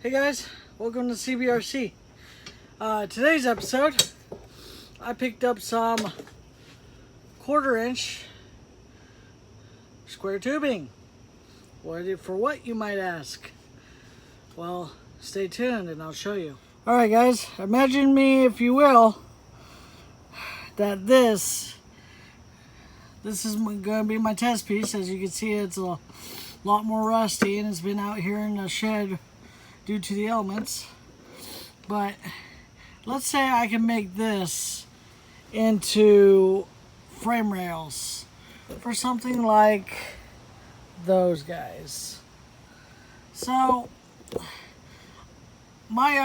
Hey guys, welcome to CBRC. Today's episode, I picked up some 1/4" square tubing. For what, you might ask? Well, stay tuned and I'll show you. Alright guys, imagine me, if you will, that this is going to be my test piece. As you can see, it's a lot more rusty and it's been out here in the shed due to the elements. But let's say I can make this into frame rails for something like those guys. So my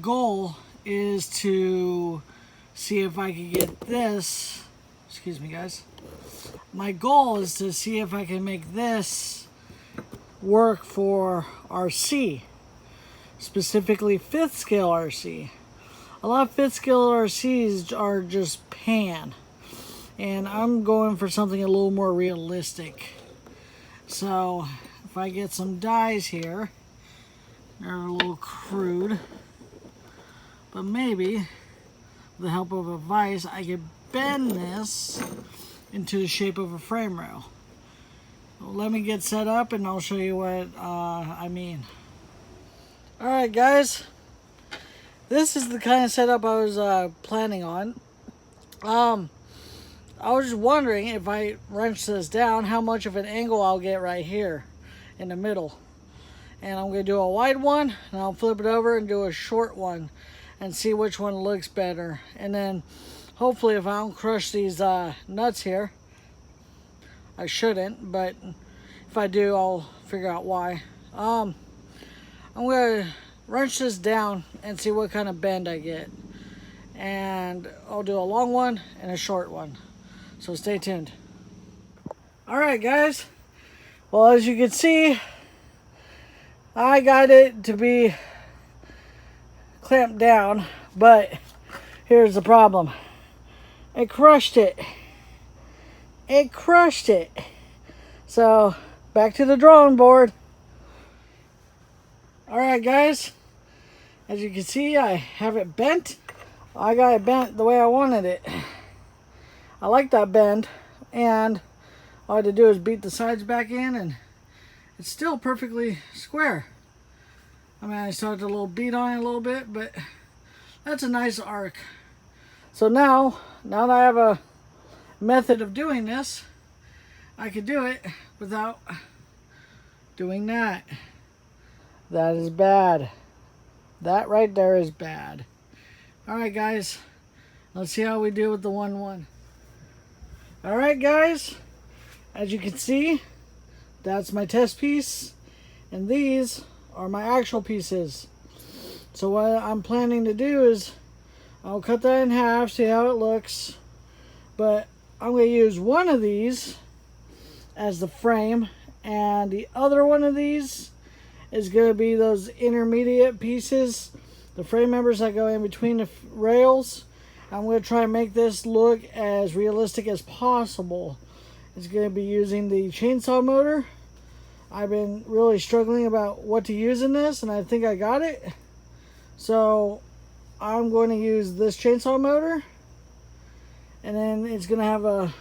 goal is to see if I can get this, excuse me guys, my goal is to see if I can make this work for RC, specifically 5th scale RC. A lot of 5th scale RCs are just pan, and I'm going for something a little more realistic. So if I get some dies here, they're a little crude, but maybe with the help of a vise I could bend this into the shape of a frame rail. Well, let me get set up and I'll show you what I mean. Alright guys, this is the kind of setup I was planning on. I was just wondering, if I wrench this down, how much of an angle I'll get right here in the middle. And I'm going to do a wide one, and I'll flip it over and do a short one and see which one looks better. And then hopefully, if I don't crush these nuts here, I shouldn't, but if I do, I'll figure out why. I'm going to wrench this down and see what kind of bend I get. And I'll do a long one and a short one. So stay tuned. Alright guys, well, as you can see, I got it to be clamped down, but here's the problem. It crushed it. It crushed it. So back to the drawing board. Alright guys, as you can see, I have it bent. I got it bent the way I wanted it. I like that bend, and all I had to do is beat the sides back in and it's still perfectly square. I mean, I started a little beat on it a little bit, but that's a nice arc. So now that I have a method of doing this, I could do it without doing that. That is bad. That right there is bad. Alright guys, let's see how we do with the 1/1. Alright guys, as you can see, that's my test piece, and these are my actual pieces. So what I'm planning to do is, I'll cut that in half, see how it looks, but I'm going to use one of these as the frame, and the other one of these is going to be those intermediate pieces, the frame members that go in between the rails. I'm going to try and make this look as realistic as possible. It's going to be using the chainsaw motor. I've been really struggling about what to use in this, and I think I got it. So I'm going to use this chainsaw motor, and then it's going to have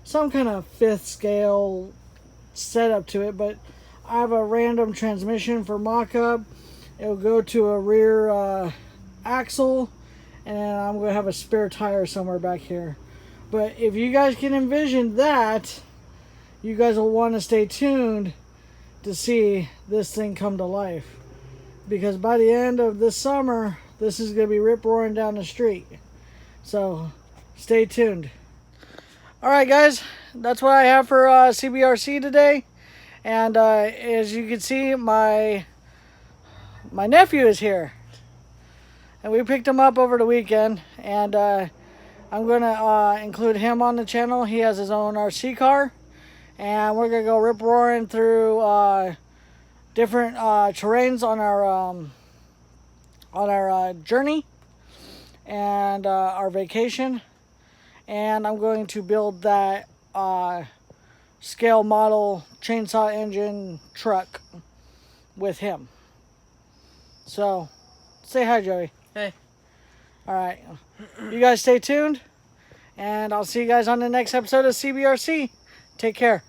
some kind of 5th scale setup to it, but I have a random transmission for mock-up. It'll go to a rear axle, and then I'm going to have a spare tire somewhere back here. But if you guys can envision that, you guys will want to stay tuned to see this thing come to life. Because by the end of this summer, this is going to be rip-roaring down the street. So stay tuned. Alright guys, that's what I have for CBRC today. And as you can see, my nephew is here. And we picked him up over the weekend, and I'm going to include him on the channel. He has his own RC car, and we're going to go rip-roaring through different terrains on our journey and our vacation. And I'm going to build that scale model chainsaw engine truck with him. So, say hi, Joey. Hey. All right. You guys stay tuned, and I'll see you guys on the next episode of CBRC. Take care.